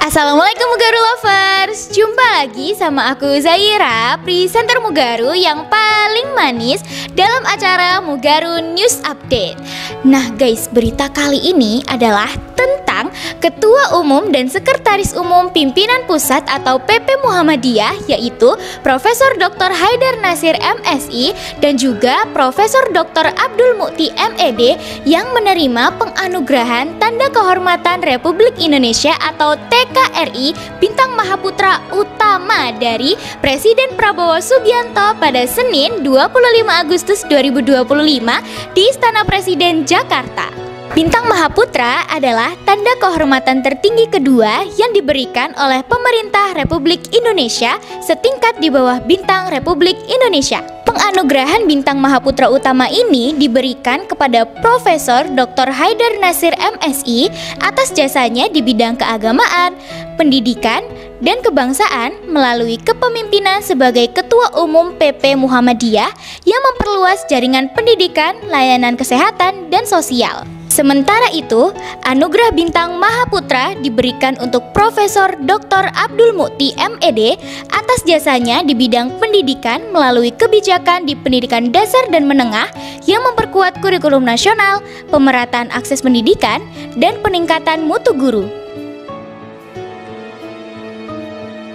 Assalamualaikum Mugaru Lovers. Jumpa lagi sama aku Zaira, presenter Mugaru yang paling manis dalam acara Mugaru News Update. Nah guys, berita kali ini adalah tentang Ketua Umum dan Sekretaris Umum Pimpinan Pusat atau PP Muhammadiyah, yaitu Profesor Dr. Haidar Nasir MSI dan juga Profesor Dr. Abdul Mukti MED yang menerima penganugerahan Tanda Kehormatan Republik Indonesia atau TKRI Bintang Mahaputra Utama dari Presiden Prabowo Subianto pada Senin 25 Agustus 2025 di Istana Presiden Jakarta. Bintang Mahaputra adalah tanda kehormatan tertinggi kedua yang diberikan oleh pemerintah Republik Indonesia setingkat di bawah Bintang Republik Indonesia. Penganugerahan Bintang Mahaputra Utama ini diberikan kepada Profesor Dr. Haidar Nasir MSI atas jasanya di bidang keagamaan, pendidikan, dan kebangsaan melalui kepemimpinan sebagai Ketua Umum PP Muhammadiyah yang memperluas jaringan pendidikan, layanan kesehatan, dan sosial. Sementara itu, anugerah Bintang Mahaputra diberikan untuk Profesor Dr. Abdul Mukti MED atas jasanya di bidang pendidikan melalui kebijakan di pendidikan dasar dan menengah yang memperkuat kurikulum nasional, pemerataan akses pendidikan, dan peningkatan mutu guru.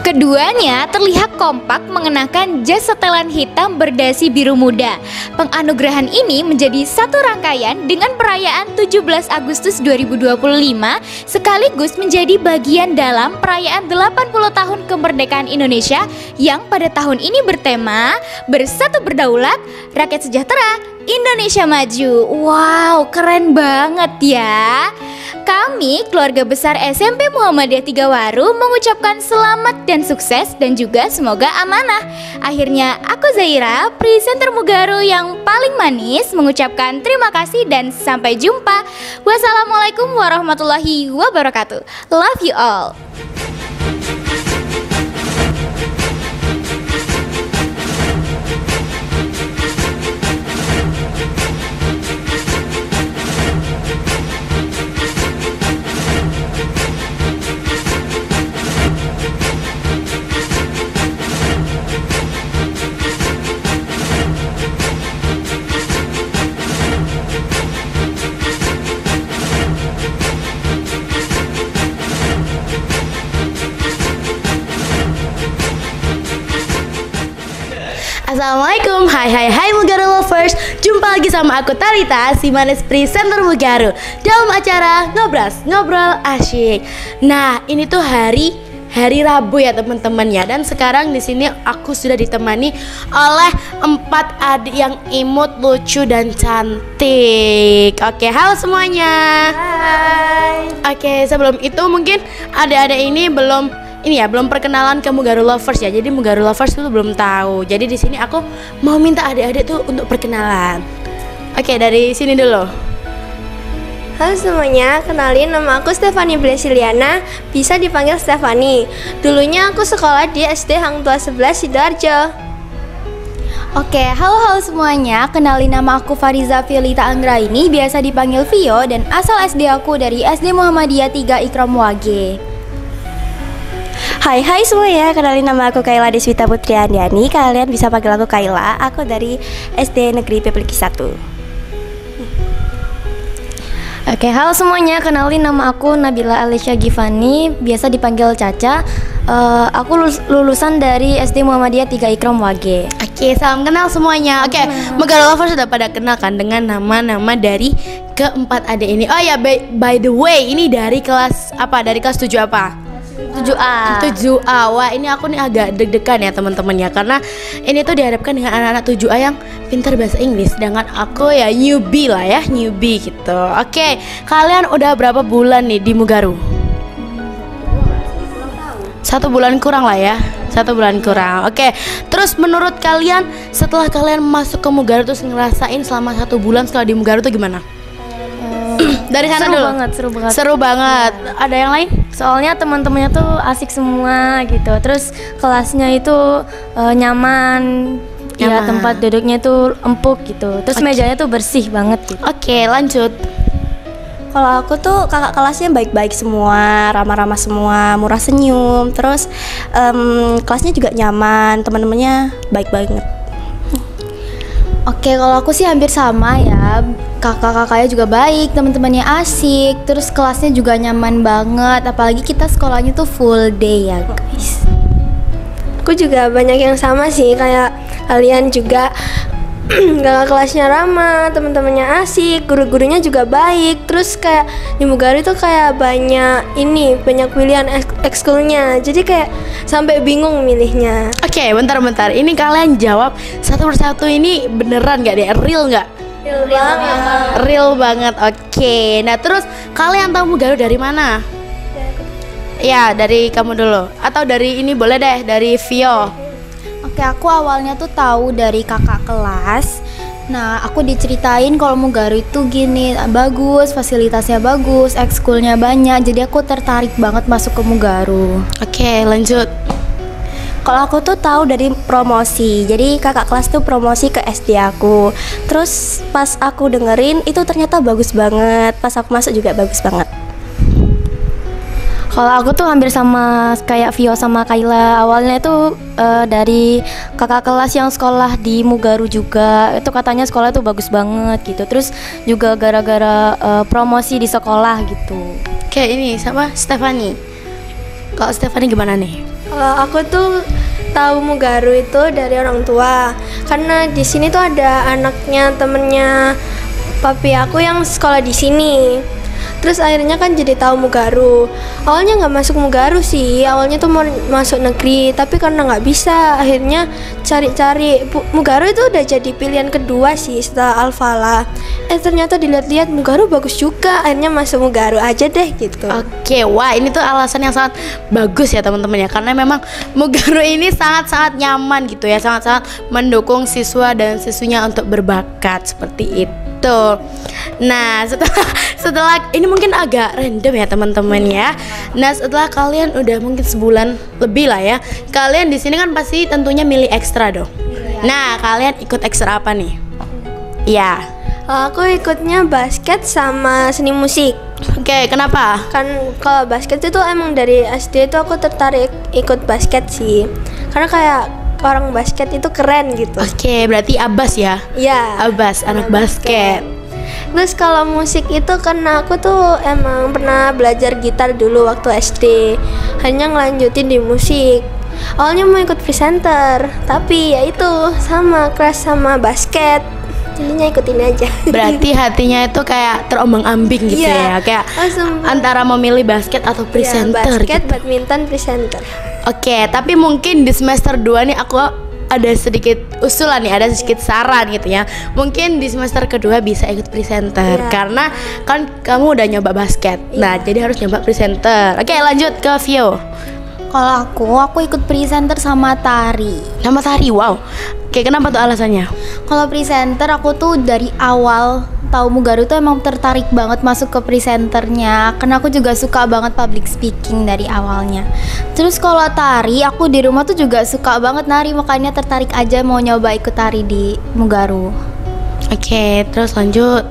Keduanya terlihat kompak mengenakan jas setelan hitam berdasi biru muda. Penganugerahan ini menjadi satu rangkaian dengan perayaan 17 Agustus 2025 sekaligus menjadi bagian dalam perayaan 80 tahun kemerdekaan Indonesia yang pada tahun ini bertema Bersatu Berdaulat, Rakyat Sejahtera, Indonesia Maju. Wow, keren banget ya. Kami, keluarga besar SMP Muhammadiyah Tiga Waru, mengucapkan selamat dan sukses dan juga semoga amanah. Akhirnya aku Zaira, presenter Mugaru yang paling manis, mengucapkan terima kasih dan sampai jumpa. Wassalamualaikum warahmatullahi wabarakatuh. Love you all. Assalamualaikum, hai Mugaru Lovers. Jumpa lagi sama aku Talita, si manis presenter Mugaru dalam acara Ngobrol Asyik. Nah, ini tuh hari Rabu ya teman-teman ya. Dan sekarang di sini aku sudah ditemani oleh 4 adik yang imut, lucu dan cantik. Oke, halo semuanya. Hai. Oke, sebelum itu mungkin adik-adik ini belum perkenalan ke Mugaru Lovers ya. Jadi Mugaru Lovers tuh belum tahu. Jadi di sini aku mau minta adik-adik tuh untuk perkenalan. Oke, dari sini dulu. Halo semuanya, kenalin nama aku Stefani Blesiliana, bisa dipanggil Stefani. Dulunya aku sekolah di SD Hang Tua 11 Sidoarjo. Oke, halo semuanya. Kenalin nama aku Fariza Fiolita Anggraini, biasa dipanggil Vio, dan asal SD aku dari SD Muhammadiyah 3 Ikram Wage. Hai semuanya, kenalin nama aku Kaila Deswita Putri Andiani. Kalian bisa panggil aku Kaila. Aku dari SD Negeri Pepliki 1. Oke, halo semuanya, kenalin nama aku Nabila Alicia Gifani, biasa dipanggil Caca. Aku lulusan dari SD Muhammadiyah 3 Ikram Wage. Oke, salam kenal semuanya. Oke, Mugaru Lovers sudah pada kenal kan dengan nama-nama dari keempat adik ini. Oh ya, by the way, ini dari kelas apa? Dari kelas 7 apa? 7A. Wah, ini aku nih agak deg-degan ya teman-teman ya, karena ini tuh dihadapkan dengan anak-anak 7A yang pintar bahasa Inggris, sedangkan aku ya newbie gitu. Oke, kalian udah berapa bulan nih di Mugaru? 1 bulan kurang lah ya. 1 bulan kurang. Oke, terus menurut kalian setelah kalian masuk ke Mugaru tuh ngerasain selama 1 bulan setelah di Mugaru tuh gimana? Dari sana dulu. Seru banget. Ada yang lain? Soalnya teman-temannya tuh asik semua gitu. Terus kelasnya itu nyaman. Ya, tempat duduknya tuh empuk gitu. Terus mejanya tuh bersih banget gitu. Oke, lanjut. Kalau aku tuh kakak kelasnya baik-baik semua, ramah-ramah semua, murah senyum. Terus kelasnya juga nyaman, teman-temannya baik banget. Oke, kalau aku sih hampir sama ya. Kakak-kakaknya juga baik, teman-temannya asik, terus kelasnya juga nyaman banget. Apalagi kita sekolahnya tuh full day ya, guys. Aku juga banyak yang sama sih kayak kalian juga. Kakak kelasnya ramah, teman-temannya asik, guru-gurunya juga baik. Terus kayak di Mugaru itu kayak banyak pilihan ekskulnya. Jadi kayak sampai bingung milihnya. Oke, bentar. Ini kalian jawab satu persatu, ini beneran nggak deh? Real nggak? Real banget. Real banget. Oke. Nah, terus kalian tahu Mugaru dari mana? Ya, dari kamu dulu. Atau dari ini boleh deh, dari Vio. Oke, aku awalnya tuh tahu dari kakak kelas. Nah, aku diceritain kalau Mugaru itu gini, bagus, fasilitasnya bagus, ekskulnya banyak. Jadi aku tertarik banget masuk ke Mugaru. Oke, lanjut. Kalau aku tuh tahu dari promosi. Jadi kakak kelas tuh promosi ke SD aku. Terus pas aku dengerin itu ternyata bagus banget. Pas aku masuk juga bagus banget. Kalau aku tuh hampir sama kayak Vio sama Kayla. Awalnya itu dari kakak kelas yang sekolah di Mugaru juga. Itu katanya sekolah tuh bagus banget gitu. Terus juga gara-gara promosi di sekolah gitu. Oke, ini sama Stefani. Kalau Stefani gimana nih? Kalau aku tuh tahu Mugaru itu dari orang tua. Karena di sini tuh ada anaknya temennya papi aku yang sekolah di sini. Terus akhirnya kan jadi tahu Mugaru. Awalnya nggak masuk Mugaru sih, awalnya tuh mau masuk negeri, tapi karena nggak bisa, akhirnya cari-cari. Mugaru itu udah jadi pilihan kedua sih setelah Al-Falah. Ternyata dilihat-lihat Mugaru bagus juga, akhirnya masuk Mugaru aja deh gitu. Oke, wah ini tuh alasan yang sangat bagus ya teman-teman ya, karena memang Mugaru ini sangat-sangat nyaman gitu ya, sangat-sangat mendukung siswa dan siswinya untuk berbakat seperti itu. Nah, setelah ini mungkin agak random ya teman-teman ya. Nah, setelah kalian udah mungkin sebulan lebih lah ya, kalian di sini kan pasti tentunya milih ekstra dong. Nah, kalian ikut ekstra apa nih? Ya. Aku ikutnya basket sama seni musik. Oke, kenapa? Kan kalau basket itu emang dari SD itu aku tertarik ikut basket sih. Karena kayak orang basket itu keren gitu. Oke, berarti Abbas ya? Iya. Abbas, anak basket. Terus kalau musik itu karena aku tuh emang pernah belajar gitar dulu waktu SD. Hanya ngelanjutin di musik. Awalnya mau ikut presenter, tapi ya itu sama kelas sama basket. Jadinya ikutin aja. Berarti hatinya itu kayak terombang-ambing gitu ya, kayak antara memilih basket atau presenter. Basket, gitu. badminton, presenter. Oke, tapi mungkin di semester 2 nih aku ada sedikit usulan nih, ada sedikit saran gitu ya. Mungkin di semester kedua bisa ikut presenter karena kan kamu udah nyoba basket. Nah, jadi harus nyoba presenter. Oke, lanjut ke Vio. Kalau aku ikut presenter sama tari. Nama tari, wow. Oke, kenapa tuh alasannya? Kalau presenter aku tuh dari awal tahu Mugaru tuh emang tertarik banget masuk ke presenternya. Karena aku juga suka banget public speaking dari awalnya. Terus kalau tari, aku di rumah tuh juga suka banget nari, makanya tertarik aja mau nyoba ikut tari di Mugaru. Oke, terus lanjut.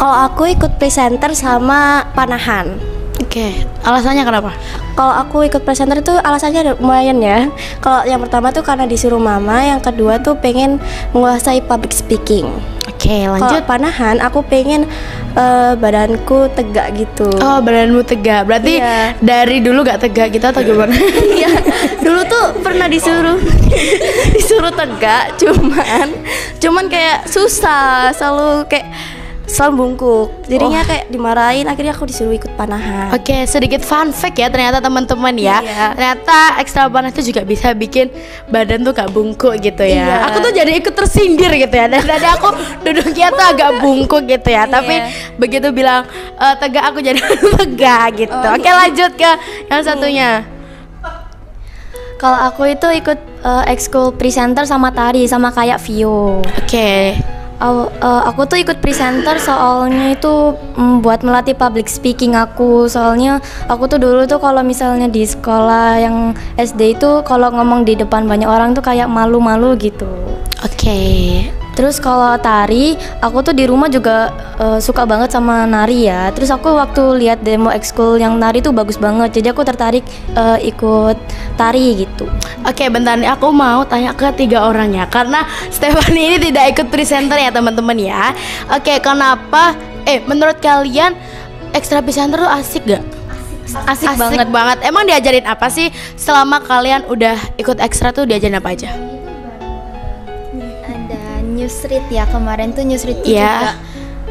Kalau aku ikut presenter sama panahan. Oke, alasannya kenapa? Kalau aku ikut presenter itu alasannya lumayan ya. Kalau yang pertama tuh karena disuruh mama, yang kedua tuh pengen menguasai public speaking. Oke, lanjut. Kalau panahan aku pengen badanku tegak gitu. Oh, badanmu tegak. Berarti dari dulu gak tegak gitu atau gimana? Iya. Dulu tuh pernah disuruh tegak, cuman kayak susah, selalu bungkuk. Jadinya kayak dimarahin, akhirnya aku disuruh ikut panahan. Oke, sedikit fun fact ya ternyata teman-teman ya. Ternyata ekstra panas itu juga bisa bikin badan tuh gak bungkuk gitu ya. Aku tuh jadi ikut tersindir gitu ya. Dari aku duduknya tuh agak bungkuk gitu ya. Tapi begitu bilang tegak, aku jadi tegak gitu. Oke, lanjut ke yang satunya. Kalau aku itu ikut ekskul presenter sama tari sama kayak Vio. Oke. Aku tuh ikut presenter soalnya itu buat melatih public speaking aku. Soalnya aku tuh dulu tuh kalau misalnya di sekolah yang SD itu kalau ngomong di depan banyak orang tuh kayak malu-malu gitu. Oke. Terus kalau tari, aku tuh di rumah juga suka banget sama nari ya. Terus aku waktu lihat demo ekskul yang nari tuh bagus banget. Jadi aku tertarik ikut tari gitu. Oke, bentar nih, aku mau tanya ke 3 orang ya, karena Stephanie ini tidak ikut presenter ya teman-teman ya. Oke, kenapa? Menurut kalian ekstra presenter tuh asik gak? Asik banget. Emang diajarin apa sih selama kalian udah ikut ekstra tuh, diajarin apa aja? Ada newsread ya, kemarin tuh newsread tuh Iya. juga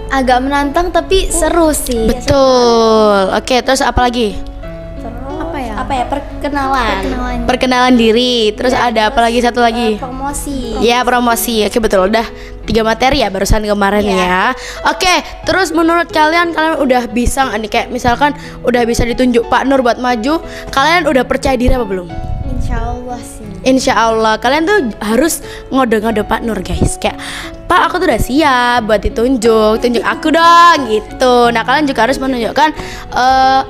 agak menantang tapi seru sih. Betul. Oke, terus apa lagi? Apa ya, perkenalan. Perkenalan diri. Terus ada apa lagi, satu lagi? Promosi. Ya, promosi. Oke, betul. Udah 3 materi ya barusan kemarin ya. Oke, terus menurut kalian udah bisa nggak nih, kayak misalkan udah bisa ditunjuk Pak Nur buat maju, kalian udah percaya diri apa belum? Insya Allah sih. Insya Allah kalian tuh harus ngode-ngode Pak Nur guys, kayak Pak, aku tuh udah siap buat tunjuk aku dong gitu. Nah, kalian juga harus menunjukkan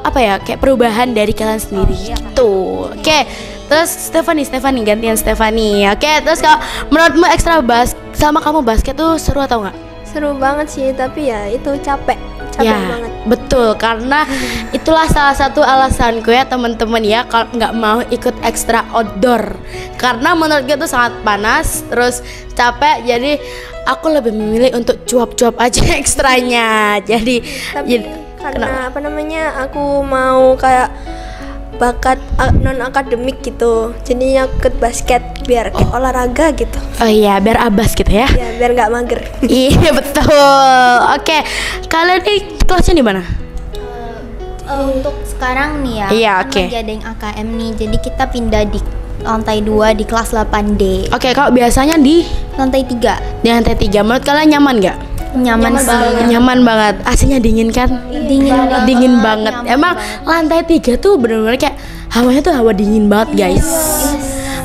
apa ya, kayak perubahan dari kalian sendiri gitu. Oke, terus Stephanie gantian Stephanie. Oke, terus kalau menurutmu ekstra sama kamu basket tuh seru atau enggak? Seru banget sih, tapi ya itu capek banget. Betul, karena itulah salah satu alasanku ya teman-teman ya, kalau nggak mau ikut ekstra outdoor, karena menurut gue tuh sangat panas, terus capek. Jadi aku lebih memilih untuk cuap-cuap aja ekstranya. Jadi Karena apa namanya, aku mau kayak bakat non akademik gitu, jadinya ikut basket biar kayak olahraga gitu. Oh iya, biar abas gitu ya. Ya biar nggak mager. Iya betul. Oke, kalian nih kelasnya di mana? Untuk sekarang nih ya, Iya, kan oke. lagi ada yang AKM nih, jadi kita pindah di lantai 2 di kelas 8D. Oke, kalau biasanya di Lantai 3 lantai 3, menurut kalian nyaman nggak? nyaman sih. Nyaman banget. AC-nya dingin kan? Dingin banget. Emang lantai 3 tuh bener-bener kayak hawanya tuh hawa dingin banget guys.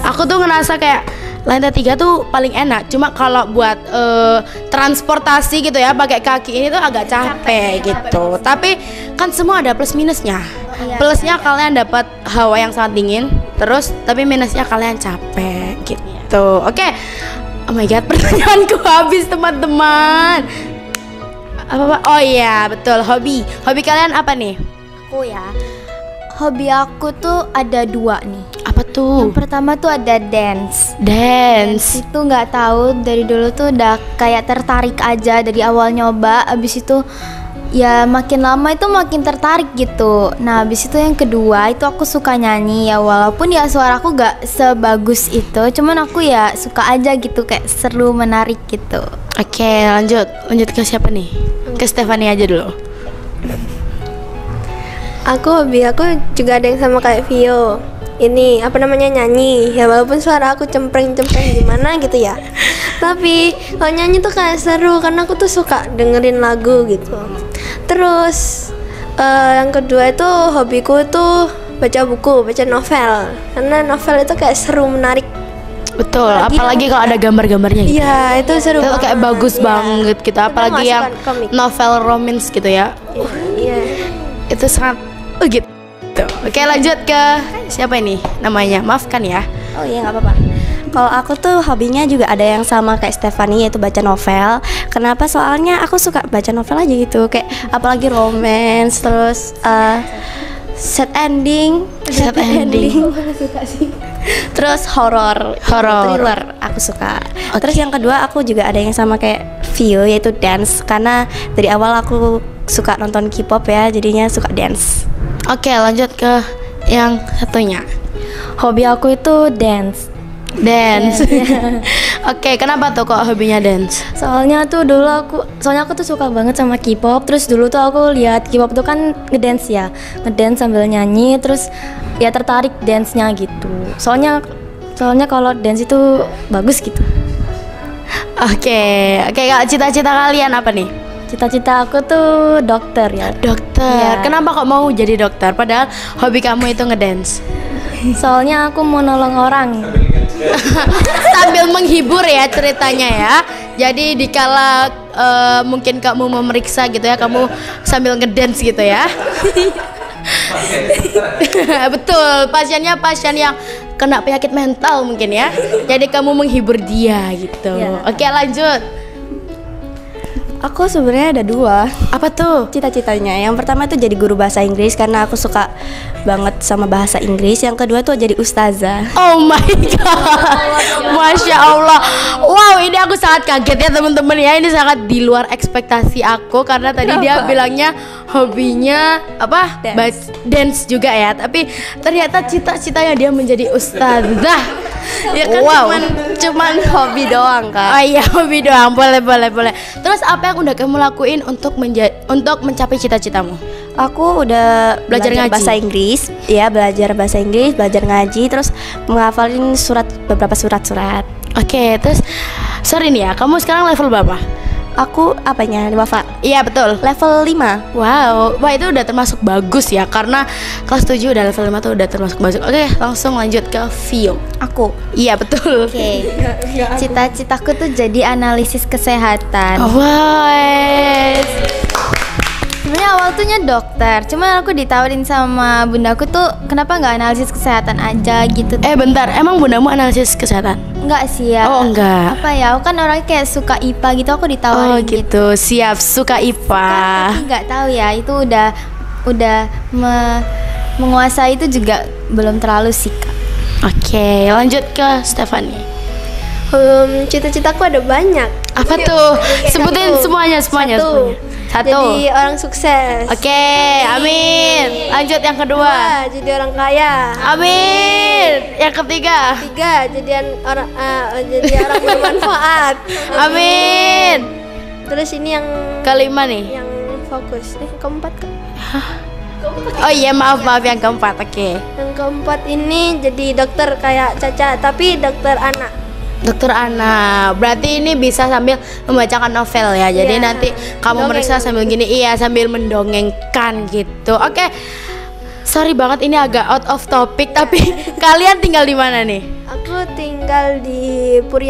Aku tuh ngerasa kayak lantai 3 tuh paling enak. Cuma kalau buat transportasi gitu ya, pakai kaki ini tuh agak capek gitu. Tapi kan semua ada plus minusnya. Plusnya kalian dapat hawa yang sangat dingin, terus tapi minusnya kalian capek gitu. Oke. Oh my god, pertanyaanku habis teman-teman. Apa? Oh iya, betul, hobi. Hobi kalian apa nih? Aku ya, hobi aku tuh ada 2 nih. Apa tuh? Yang pertama tuh ada dance. Dance. Itu nggak tahu, dari dulu tuh udah kayak tertarik aja dari awal nyoba. Abis itu ya makin lama itu makin tertarik gitu. Nah abis itu yang kedua itu aku suka nyanyi ya, walaupun ya suaraku gak sebagus itu, cuman aku ya suka aja gitu, kayak seru, menarik gitu. Oke, lanjut ke siapa nih? Ke Stephanie aja dulu. Hobi aku juga ada yang sama kayak Vio. Ini apa namanya, nyanyi. Ya walaupun suara aku cempreng-cempreng gimana gitu ya. Tapi kalau nyanyi tuh kayak seru karena aku tuh suka dengerin lagu gitu. Terus yang kedua itu hobiku tuh baca buku, baca novel. Karena novel itu kayak seru, menarik. Betul, apalagi kalau ada gambar-gambarnya gitu. Iya, itu seru Itu banget. kayak bagus Iya. banget gitu, apalagi nggak yang suka komik. novel romance gitu ya. Iya. Itu sangat gitu. Oke, lanjut ke siapa ini namanya? Maafkan ya. Oh iya, nggak apa-apa. Kalau aku tuh hobinya juga ada yang sama kayak Stephanie, yaitu baca novel. Kenapa? Soalnya aku suka baca novel aja gitu, kayak apalagi romance, terus sad ending. Terus horor, thriller aku suka. Terus yang kedua aku juga ada yang sama kayak Vio, yaitu dance. Karena dari awal aku suka nonton K-pop ya, jadinya suka dance. Oke, lanjut ke yang satunya. Hobi aku itu dance. Dance. Oke, kenapa tuh kok hobinya dance? Soalnya aku tuh suka banget sama K-pop. Terus dulu tuh aku lihat K-pop tuh kan ngedance ya, ngedance sambil nyanyi. Terus ya tertarik dance-nya gitu. Soalnya kalau dance itu bagus gitu. Oke, kalau cita-cita kalian apa nih? Cita-cita aku tuh dokter ya. Dokter. Iya. Kenapa kok mau jadi dokter? Padahal hobi kamu itu ngedance. Soalnya aku mau nolong orang. Sambil menghibur ya ceritanya ya. Jadi dikala mungkin kamu memeriksa gitu ya, kamu sambil ngedance gitu ya. Betul, pasiennya pasien yang kena penyakit mental mungkin ya. Jadi kamu menghibur dia gitu. Ya. Oke, lanjut. Aku sebenarnya ada 2 Apa tuh? cita-citanya. Yang pertama itu jadi guru bahasa Inggris karena aku suka banget sama bahasa Inggris. Yang kedua tuh jadi ustazah. Oh my god, Masya Allah. Wow, ini aku sangat kaget ya teman-teman ya. Ini sangat di luar ekspektasi aku karena tadi dia bilangnya hobinya apa? Dance juga ya. Tapi ternyata cita-citanya dia menjadi ustazah. Ya kan cuman hobi doang Kak. Oh iya, hobi doang. Boleh. Terus apa yang udah kamu lakuin untuk mencapai cita-citamu? Aku udah Belajar ngaji? bahasa Inggris. Ya, belajar bahasa Inggris, belajar ngaji, terus menghafalin beberapa surat-surat. Oke, terus sorry nih ya, kamu sekarang level berapa? Aku apanya? Wafa. Iya betul. Level 5. Wow, wah itu udah termasuk bagus ya. Karena kelas 7 udah level 5 tuh udah termasuk bagus. Oke, langsung lanjut ke Vio. Aku. Iya betul. Oke. Cita-citaku tuh jadi analisis kesehatan. Wow. Sebenarnya awal tuhnya dokter, cuma aku ditawarin sama bundaku tuh kenapa nggak analisis kesehatan aja gitu. Bentar, emang bundamu analisis kesehatan? Enggak sih ya. Oh enggak. Apa ya? Aku kan orangnya kayak suka IPA gitu, aku Oh ditawarin gitu, siap, suka IPA. Tapi nggak tahu ya, itu udah menguasai itu juga belum terlalu sih Kak. Oke, lanjut ke Stephanie. Cita-citaku ada banyak. Apa tuh? Sebutin semuanya. Satu. Jadi orang sukses. Oke, amin. Lanjut yang kedua. 2, jadi orang kaya. Amin. Yang ketiga. 3, jadi orang bermanfaat. Amin. Terus ini yang Kelima nih. yang fokus. Keempat Kak. Oh iya, maaf yang keempat. Oke. Yang keempat ini jadi dokter kayak Caca, tapi dokter anak. Dokter Ana, berarti ini bisa sambil membacakan novel ya. Jadi Iya. nanti kamu Dongeng. meriksa sambil gini, iya sambil mendongengkan gitu. Oke. Sorry banget ini agak out of topic, tapi kalian tinggal di mana nih? Aku tinggal di Puri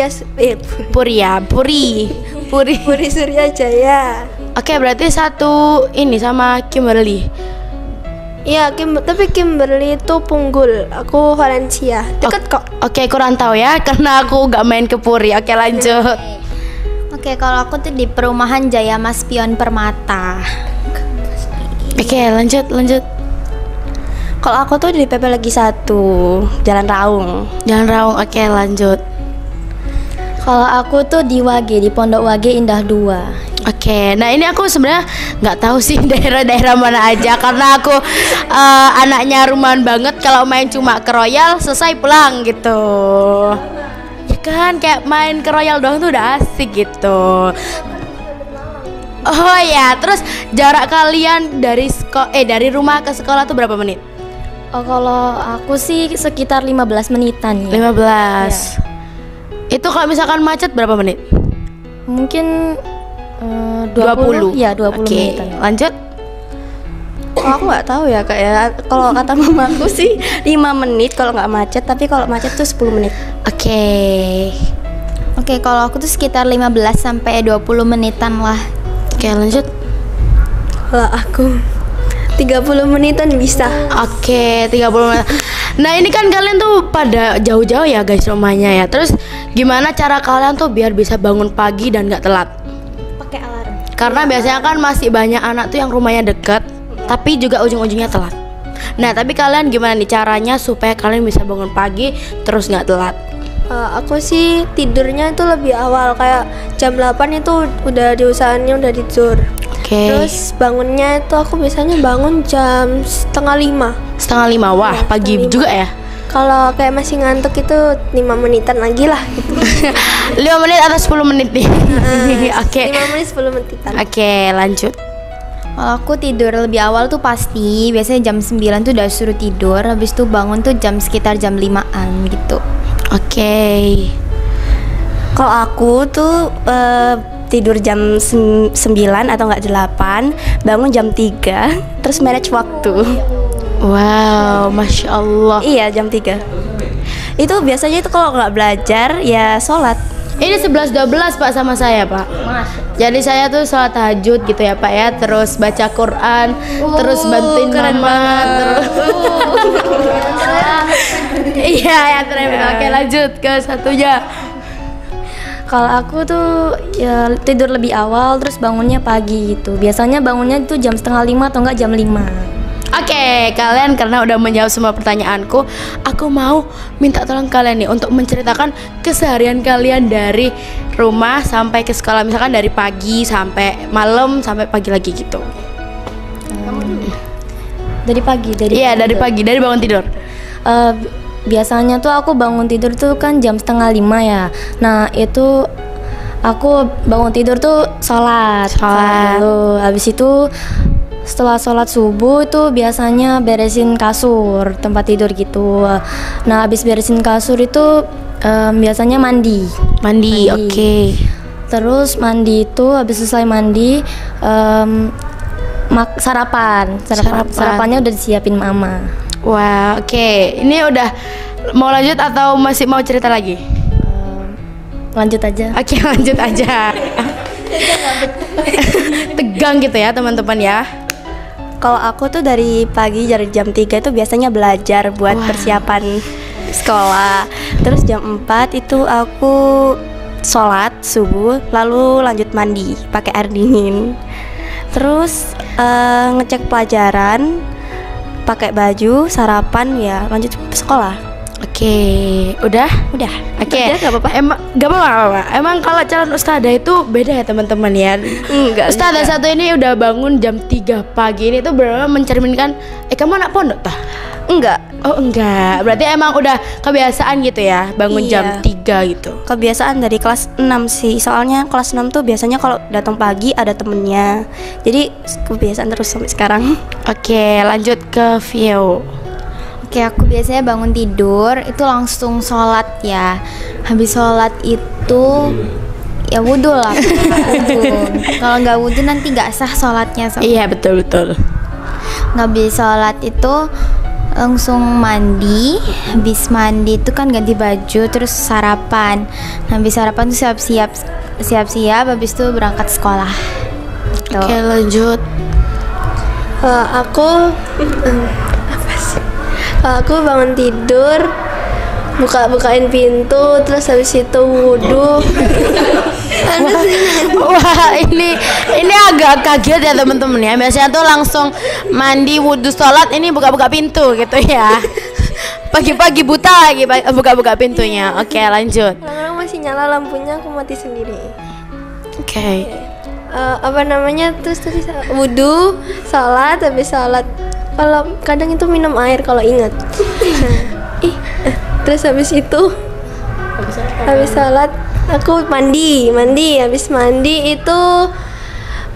Surya Jaya. Oke, berarti satu ini sama Kimberly. Iya, tapi Kimberly itu Punggul, aku Valencia. Deket kok. Oke, kurang tahu ya karena aku gak main ke Puri. Oke, lanjut. Oke, kalau aku tuh di perumahan Jaya Mas Pion Permata. Oke, lanjut. Kalau aku tuh di PP lagi 1, Jalan Raung. Jangan raung. Oke, lanjut. Kalau aku tuh di Wage, di Pondok Wage Indah 2. Oke, nah ini aku sebenarnya nggak tahu sih daerah-daerah mana aja karena aku anaknya rumahan banget. Kalau main cuma ke Royal selesai pulang gitu. Ya kan, kayak main ke Royal doang tuh udah asik gitu. Oh ya, terus jarak kalian dari rumah ke sekolah tuh berapa menit? Oh, kalau aku sih sekitar 15 menitan ya. 15. Itu kalau misalkan macet berapa menit? Mungkin 20. Ya, 20 Oke, menitan. lanjut. Aku nggak tahu ya Kak ya. Kalau kata mamaku sih 5 menit kalau nggak macet, tapi kalau macet tuh 10 menit. Oke, kalau aku tuh sekitar 15 sampai 20 menitan lah. Oke, lanjut. Kalau aku 30 menitan bisa. Oke, 30 menit. Nah, ini kan kalian tuh pada jauh-jauh ya guys rumahnya ya. Terus gimana cara kalian tuh biar bisa bangun pagi dan gak telat? Pakai alarm. Karena biasanya kan masih banyak anak tuh yang rumahnya deket tapi juga ujung-ujungnya telat. Nah, tapi kalian gimana nih caranya supaya kalian bisa bangun pagi terus gak telat? Aku sih tidurnya itu lebih awal, kayak jam 8 itu udah diusahainnya udah tidur. Oke. Terus bangunnya itu aku biasanya bangun jam setengah 5. Setengah 5, wah Ya, pagi setengah 5. juga ya. Kalau kayak masih ngantuk itu 5 menitan lagi lah gitu. 5 menit atau 10 menit nih? Oke. 5 menit 10 menitan. Oke, lanjut. Kalau aku tidur lebih awal tuh pasti biasanya jam 9 tuh udah suruh tidur. Habis itu bangun tuh sekitar jam 5-an gitu. Oke. Kalau aku tuh tidur jam 9 atau enggak 8, bangun jam 3, terus manage waktu. Wow, Masya Allah. Iya, jam 3. Itu biasanya itu kalau nggak belajar ya sholat. Ini 11-12 Pak sama saya Pak. Jadi saya tuh sholat tahajud gitu ya Pak ya. Terus baca Quran, terus bantuin mama, terus iya ya keren banget. Oke, lanjut ke satunya. Kalau aku tuh ya tidur lebih awal terus bangunnya pagi gitu. Biasanya bangunnya itu jam setengah 5 atau enggak jam 5. Oke, kalian karena udah menjawab semua pertanyaanku, aku mau minta tolong kalian nih untuk menceritakan keseharian kalian dari rumah sampai ke sekolah, misalkan dari pagi sampai malam sampai pagi lagi gitu. Dari pagi, Dari pagi, dari bangun tidur. Biasanya tuh aku bangun tidur tuh kan jam setengah 5 ya. Nah itu aku bangun tidur tuh sholat dulu. Habis itu setelah sholat subuh itu biasanya beresin kasur tempat tidur gitu. Nah habis beresin kasur itu biasanya mandi. Oke. Terus mandi itu habis selesai mandi sarapan. Sarapannya udah disiapin mama. Wah, oke. Ini udah mau lanjut atau masih mau cerita lagi? Lanjut aja. Oke, lanjut aja. Tegang gitu ya teman-teman ya. Kalau aku tuh dari pagi dari jam 3 itu biasanya belajar buat persiapan sekolah. Terus jam 4 itu aku sholat subuh, lalu lanjut mandi pakai air dingin. Terus ngecek pelajaran, pakai baju, sarapan, ya lanjut sekolah. Oke, udah? Oke. Udah, gak apa-apa. Emang gak apa-apa. Emang kalau calon ustadzah itu beda ya teman-teman ya. Enggak. Ustadzah satu ini udah bangun jam 3 pagi, ini tuh benar-benar mencerminkan kamu anak pondok tah? Enggak. Oh enggak, berarti emang udah kebiasaan gitu ya bangun Iya. jam 3 gitu. Kebiasaan dari kelas 6 sih. Soalnya kelas 6 tuh biasanya kalau datang pagi ada temennya. Jadi kebiasaan terus sampai sekarang. Oke, lanjut ke Vio. Oke, aku biasanya bangun tidur itu langsung sholat ya. Habis sholat itu ya wudhu lah. Wudhu. Kalau nggak wudhu nanti nggak sah sholatnya. Iya, betul. Habis sholat itu langsung mandi. Habis mandi itu kan ganti baju terus sarapan. Habis sarapan tuh siap-siap. Habis itu berangkat sekolah. Gitu. Oke, lanjut. Aku bangun tidur, bukain pintu, terus habis itu wudhu. Wah, ini agak kaget ya teman-teman ya. Biasanya tuh langsung mandi, wudhu, sholat, ini buka-buka pintu gitu ya. Pagi-pagi buta lagi buka-buka pintunya. Oke, lanjut. Kadang-kadang masih nyala lampunya, aku mati sendiri. Oke. Terus tadi wudhu, sholat, habis sholat kalau kadang itu minum air kalau ingat. Terus habis itu habis sholat aku mandi, habis mandi itu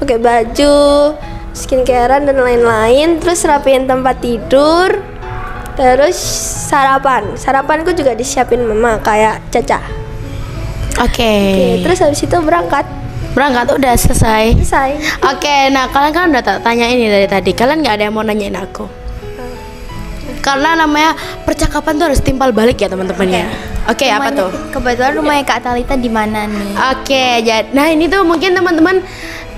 pakai baju, skincarean dan lain-lain, terus rapiin tempat tidur, terus sarapanku juga disiapin mama kayak Caca. Oke. Terus habis itu berangkat Udah selesai. selesai. Oke, nah kalian kan udah tanya ini dari tadi. Kalian nggak ada yang mau nanyain aku? Karena namanya percakapan tuh harus timpal balik ya teman-teman ya. Oke, apa tuh? Kebetulan rumahnya Kak Talita di mana nih? Oke, nah ini tuh mungkin teman-teman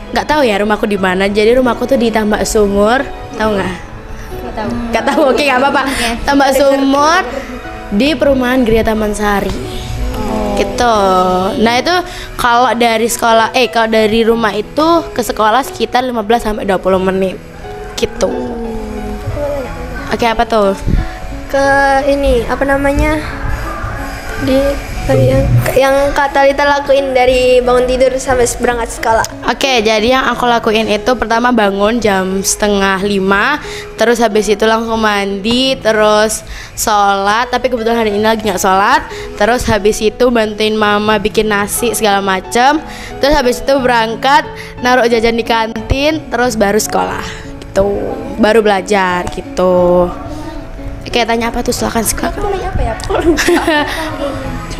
nggak tahu ya rumahku di mana. Jadi rumahku tuh di Tambak Sumur, tahu nggak? Nggak tahu. Oke, nggak apa-apa. Tambak Sumur di perumahan Gria Taman Sari. Gitu. Nah itu kalau dari kalau dari rumah itu ke sekolah sekitar 15 sampai 20 menit. Gitu. Oke, apa tuh? Ke ini apa namanya yang Kak Talita lakuin dari bangun tidur sampai berangkat sekolah. Oke, jadi yang aku lakuin itu pertama bangun jam 4:30, terus habis itu langsung mandi, terus sholat. Tapi kebetulan hari ini lagi nggak sholat. Terus habis itu bantuin mama bikin nasi segala macam. Terus habis itu berangkat, naruh jajan di kantin, terus baru sekolah. Gitu, baru belajar gitu. Oke, tanya apa tuh? Silakan.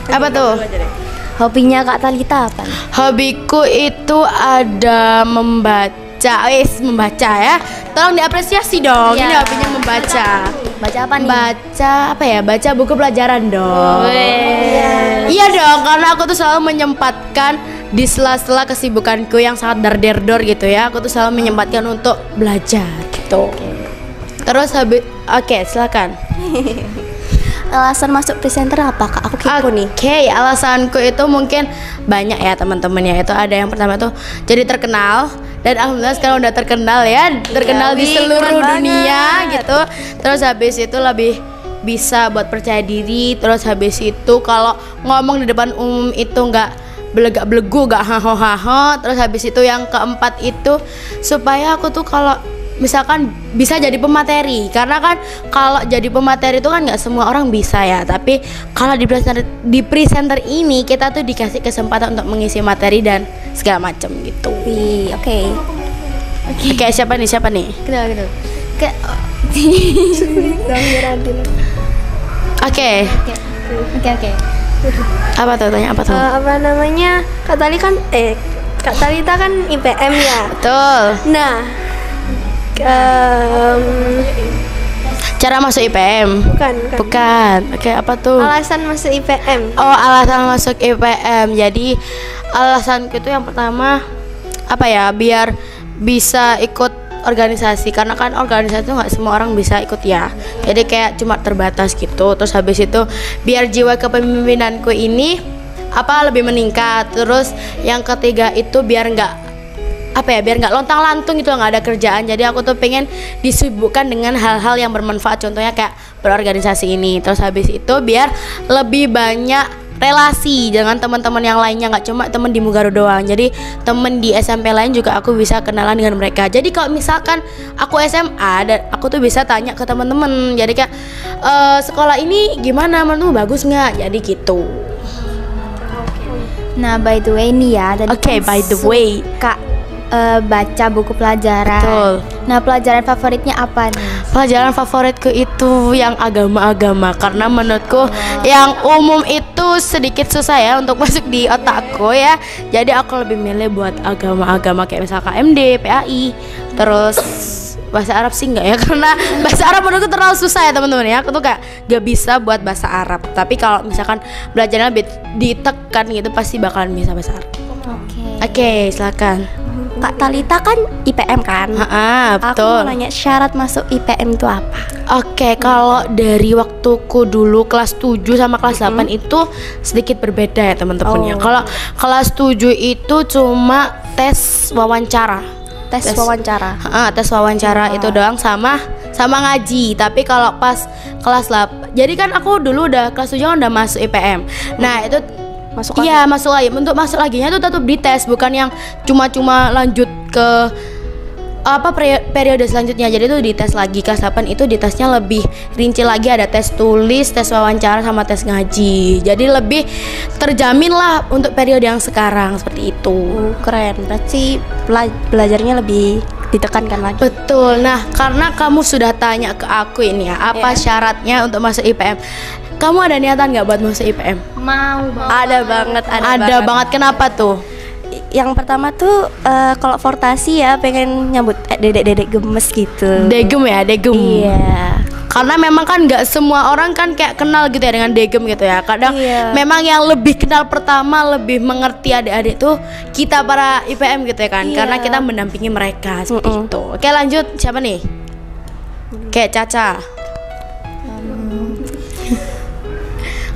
Apa tuh? Hobinya Kak Talita apa? Hobiku itu ada membaca. Membaca ya. Tolong diapresiasi dong. Ini hobinya membaca. Baca apa nih? Baca apa ya? Baca buku pelajaran dong. Iya dong, karena aku tuh selalu menyempatkan di sela-sela kesibukanku yang sangat dar-der-dor gitu ya. Aku tuh selalu menyempatkan untuk belajar gitu. Terus oke, silakan. alasan masuk presenter apa Kak? Aku kepo nih. Oke, alasanku itu mungkin banyak ya teman-temannya. Itu ada yang pertama tuh jadi terkenal, dan alhamdulillah sekarang udah terkenal ya, terkenal di seluruh dunia gitu. Terus habis itu lebih bisa buat percaya diri. Terus habis itu kalau ngomong di depan umum itu nggak belegak-belegu, nggak haho-haho. Terus habis itu yang keempat itu supaya aku tuh kalau misalkan bisa jadi pemateri, karena kan kalau jadi pemateri itu kan nggak semua orang bisa ya, tapi kalau di presenter ini kita tuh dikasih kesempatan untuk mengisi materi dan segala macam gitu. Oke. Oke, siapa nih Kedua. Oke, Oke. apa tuh, tanya apa tuh? Apa namanya? Kak Talita kan IPM ya. Betul. Nah, Cara masuk IPM? Bukan. Oke, apa tuh? alasan masuk IPM. Oh, alasan masuk IPM. Jadi alasanku itu yang pertama apa ya? Biar bisa ikut organisasi, karena kan organisasi itu nggak semua orang bisa ikut ya. Jadi kayak cuma terbatas gitu. Terus habis itu biar jiwa kepemimpinanku ini lebih meningkat. Terus yang ketiga itu biar nggak lontang-lantung gitu, nggak ada kerjaan. Jadi aku tuh pengen disibukkan dengan hal-hal yang bermanfaat, contohnya kayak berorganisasi ini. Terus habis itu biar lebih banyak relasi dengan teman-teman yang lainnya, nggak cuma teman di Mugaru doang. Jadi teman di SMP lain juga aku bisa kenalan dengan mereka. Jadi kalau misalkan aku SMA dan aku tuh bisa tanya ke teman-teman, jadi kayak sekolah ini gimana, menurutmu bagus nggak, jadi gitu. Nah, by the way nih ya, tadi Oke, kan by the way. Kak baca buku pelajaran. Betul. Nah, pelajaran favoritnya apa nih? Pelajaran favoritku itu yang agama-agama, karena menurutku yang umum itu sedikit susah ya untuk masuk di otakku ya. Jadi aku lebih milih buat agama-agama kayak misalkan KMD, PAI, terus bahasa Arab sih enggak ya, karena bahasa Arab menurutku terlalu susah ya teman-teman ya. Aku tuh kayak gak bisa buat bahasa Arab. Tapi kalau misalkan belajarnya lebih ditekan gitu pasti bakalan bisa bahasa Arab. Oke, silakan. Kak Talita kan IPM kan? Aku Betul. mau nanya syarat masuk IPM itu apa? Oke, kalau dari waktuku dulu kelas 7 sama kelas 8 itu sedikit berbeda ya teman-teman ya. Kalau kelas 7 itu cuma tes wawancara. Tes wawancara. Tes wawancara itu doang sama ngaji. Tapi kalau pas kelas 8, jadi kan aku dulu udah kelas 7 kan udah masuk IPM. Nah, itu masuk lagi. Untuk masuk laginya tuh tetap dites, bukan yang cuma lanjut ke periode selanjutnya. Jadi itu dites lagi. Kelas 8 itu ditesnya lebih rinci lagi, ada tes tulis, tes wawancara sama tes ngaji. Jadi lebih terjamin lah untuk periode yang sekarang, seperti itu. Keren. Berarti belajarnya lebih ditekankan lagi. Betul. Nah, karena kamu sudah tanya ke aku ini ya, apa syaratnya untuk masuk IPM? Kamu ada niatan nggak buat masuk IPM? Mau banget. Ada banget. Kenapa tuh? Yang pertama tuh kalau fortasi ya pengen nyambut dedek-dedek gemes gitu. Degem ya, degem. Iya. Karena memang kan nggak semua orang kan kayak kenal gitu ya dengan degem gitu ya. Kadang memang yang lebih kenal pertama, lebih mengerti adik-adik tuh kita para IPM gitu ya kan. Karena kita mendampingi mereka seperti itu. Oke, lanjut, siapa nih? Kayak Caca.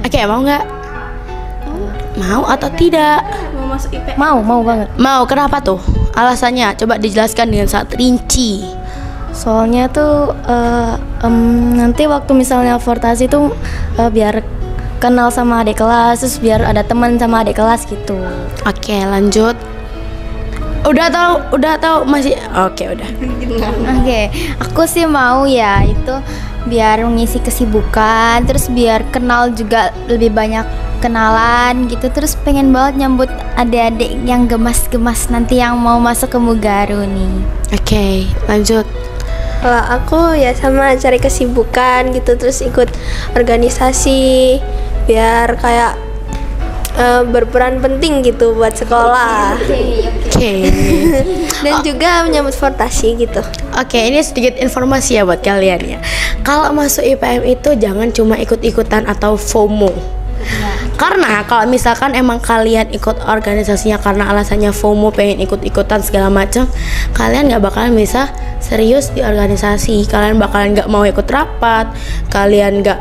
Oke, mau nggak? Mau atau tidak? Mau masuk IPM? Mau banget. Mau, kenapa tuh? Alasannya coba dijelaskan dengan sangat rinci. Soalnya tuh nanti waktu misalnya fortasi tuh biar kenal sama adik kelas, terus biar ada teman sama adik kelas gitu. Oke, lanjut. Udah tahu masih? Oke, udah. Oke, aku sih mau ya itu biar mengisi kesibukan, terus biar kenal juga lebih banyak kenalan gitu, terus pengen banget nyambut adik-adik yang gemas-gemas nanti yang mau masuk ke Mugaru nih. Oke, lanjut. Kalau aku ya sama cari kesibukan gitu, terus ikut organisasi biar kayak berperan penting gitu buat sekolah. Oke. Dan juga menyambut fortasi gitu. Oke, ini sedikit informasi ya buat kalian ya. Kalau masuk IPM itu jangan cuma ikut-ikutan atau FOMO. Karena kalau misalkan emang kalian ikut organisasinya karena alasannya FOMO, pengen ikut-ikutan segala macam, kalian nggak bakalan bisa serius di organisasi. Kalian bakalan nggak mau ikut rapat, kalian nggak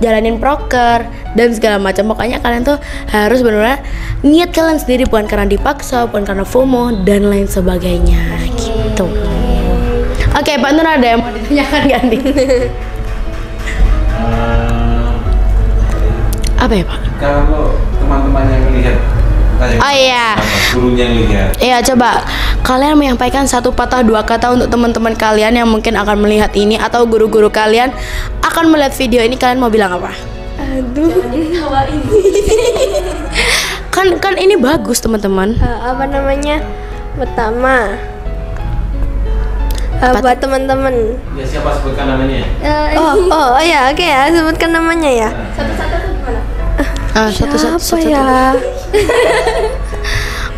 jalanin proker dan segala macam. Pokoknya kalian tuh harus benar-benar niat kalian sendiri, bukan karena dipaksa, bukan karena FOMO dan lain sebagainya gitu. Oke, Pak Nur ada yang mau ditanyakan gak nih? Apa ya Pak? Kalau teman-teman yang lihat, Oh iya, gurunya yang lihat. iya coba kalian menyampaikan satu patah dua kata untuk teman-teman kalian yang mungkin akan melihat ini, atau guru-guru kalian akan melihat video ini, kalian mau bilang apa? Aduh. Kan ini bagus teman-teman. Apa namanya? Pertama, buat teman-teman. Ya siapa sebutkan namanya? Oh ya, oke ya, sebutkan namanya ya. Satu-satu. Apa ya?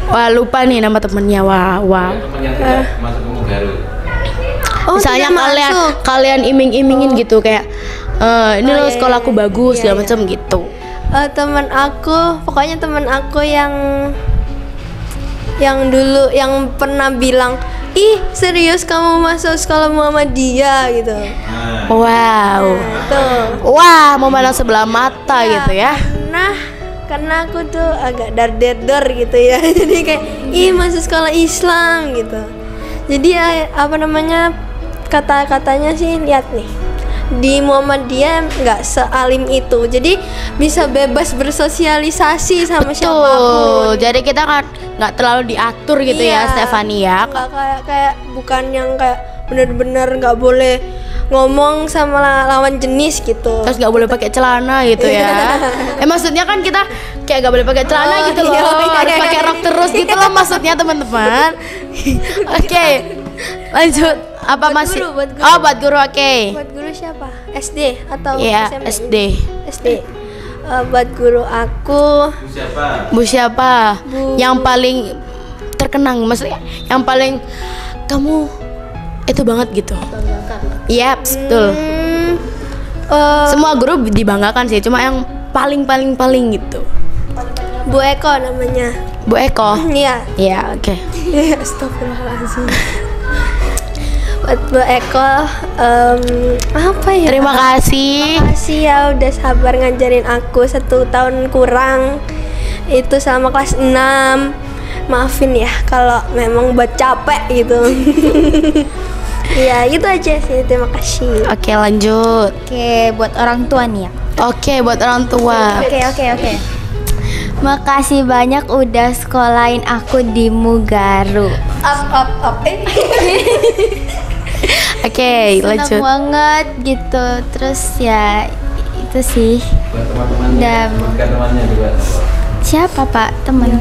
Wah, lupa nih nama temennya. Wah. Teman yang tidak masuk ke Mugaru. Oh, Misalnya tidak masuk. kalian iming-imingin gitu kayak ini loh iya, sekolahku bagus iya, segala macam gitu. Teman aku, pokoknya teman aku yang dulu yang pernah bilang, ih serius kamu masuk sekolah Muhammadiyah gitu. Wow. Tuh. Wah, memandang sebelah mata gitu ya. Karena aku tuh agak dar gitu ya. Jadi kayak ih masuk sekolah Islam gitu. Jadi apa namanya, kata-katanya sih, lihat nih, di Muhammadiyah nggak sealim itu, jadi bisa bebas bersosialisasi sama siapapun. Jadi kita kan nggak terlalu diatur gitu ya, Stefani ya. Nggak kayak bukan yang kayak bener-bener nggak boleh ngomong sama lawan jenis gitu. Terus nggak boleh pakai celana gitu ya. Maksudnya kan kita kayak nggak boleh pakai celana gitu loh. Harus pakai rok terus gitu loh maksudnya teman-teman. Oke, lanjut. Apa Buat masih? guru, buat guru. Oh, buat guru, oke. Buat guru siapa? SD atau Iya, SMP? SD. SD. Buat guru aku, Siapa? Bu siapa? Yang paling terkenang, maksudnya yang paling kamu itu banget gitu. Iya, betul. Semua guru dibanggakan sih, cuma yang paling gitu. Bu Eko namanya. Bu Eko. Iya. Iya, oke. Astagfirullahaladzim. Buat Bu Eko, apa ya? Terima kasih. Makasih ya udah sabar ngajarin aku 1 tahun kurang. Itu selama kelas 6. Maafin ya kalau memang buat capek gitu. Iya, itu aja sih. Terima kasih. Oke, lanjut. Oke, buat orang tua nih ya. Oke, buat orang tua. Oke. Makasih banyak udah sekolahin aku di Mugaru. Up. Oke, Senang lanjut. banget gitu. Terus ya itu sih. Buat teman-temannya. Dan- Sebutkan temannya juga. Siapa Pak? Temen?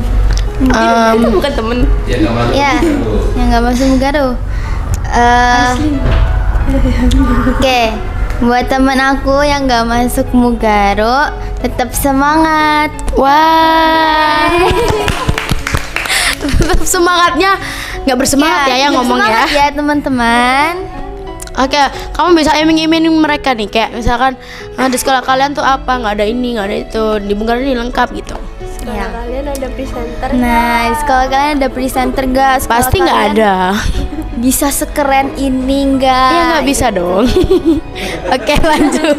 Itu bukan temen. Ya nggak masuk Ya, Mugaru. yang nggak masuk Mugaru. Oke, buat temen aku yang nggak masuk Mugaru, tetap semangat. Wah. Tetap semangatnya nggak bersemangat ya yang tetap ngomong ya. semangat ya teman-teman. Oke, kamu bisa iming-iming mereka nih, kayak misalkan di sekolah kalian tuh apa, nggak ada ini, nggak ada itu, di Mugaru ini lengkap gitu. Sekolah kalian ada presenter? Nah, di sekolah kalian ada presenter nggak? Sekolah Pasti nggak kalian ada. Bisa sekeren ini nggak? Iya nggak bisa dong. Oke, lanjut.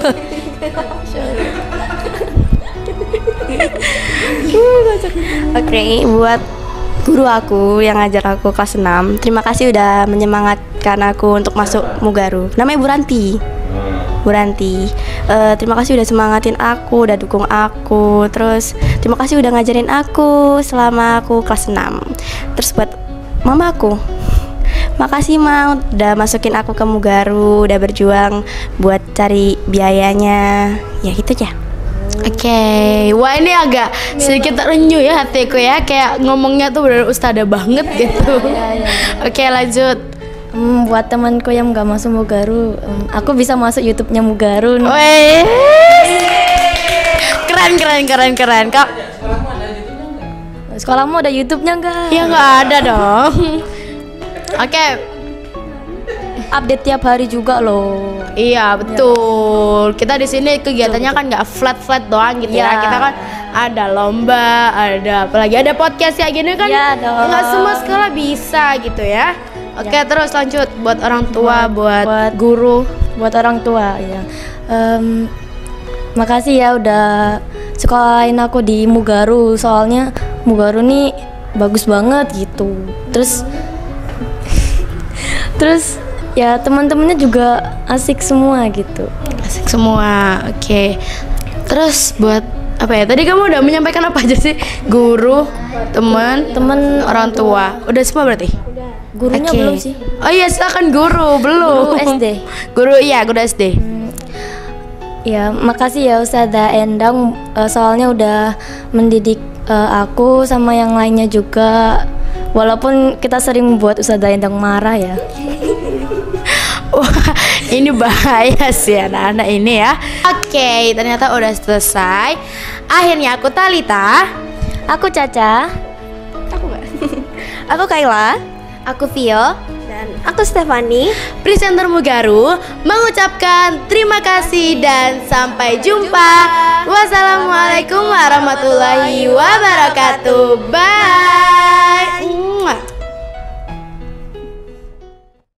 Oke, buat guru aku yang ngajar aku kelas 6, terima kasih udah menyemangatkan aku untuk masuk Mugaru. Namanya Bu Ranti. Bu Ranti, terima kasih udah semangatin aku, udah dukung aku. Terus terima kasih udah ngajarin aku selama aku kelas 6. Terus buat mama aku, makasih Ma udah masukin aku ke Mugaru, udah berjuang buat cari biayanya. Ya gitu aja. Oke, wah ini agak sedikit terenyuh ya hatiku ya, kayak ngomongnya tuh bener ustadzah banget gitu. Oke, lanjut. Buat temanku yang nggak masuk Mugaru, aku bisa masuk YouTube-nya Mugaru. Weh, keren kak. Sekolahmu ada YouTube-nya nggak? Ya nggak ada dong. Oke, Update tiap hari juga loh. iya betul. Kita di sini kegiatannya kan nggak flat doang gitu ya. Iya. Kita kan ada lomba, ada apalagi ada podcast ya gini kan. Iya dong. Nggak semua sekolah bisa gitu ya. Oke, terus lanjut buat orang tua, buat buat- guru. Buat orang tua ya. makasih ya udah sekolahin aku di Mugaru. Soalnya Mugaru nih bagus banget gitu. Terus ya teman-temannya juga asik semua gitu. Asik semua. Oke. Terus buat apa ya? Tadi kamu udah menyampaikan apa aja sih? Guru, teman, orang tua. Udah semua berarti? Gurunya Oke. belum sih. Oh iya, silakan guru, belum. Guru SD. Guru SD. Ya, makasih ya Ustazah Endang, soalnya udah mendidik aku sama yang lainnya juga. Walaupun kita sering membuat Ustazah Endang marah ya. Wah, ini bahaya sih anak-anak ini ya. Oke, ternyata udah selesai. Akhirnya aku Talita. Aku Caca. Aku Kayla. Aku Vio. Dan aku Stefani. Presenter Mugaru mengucapkan terima kasih dan sampai jumpa. Wassalamualaikum warahmatullahi wabarakatuh. Bye.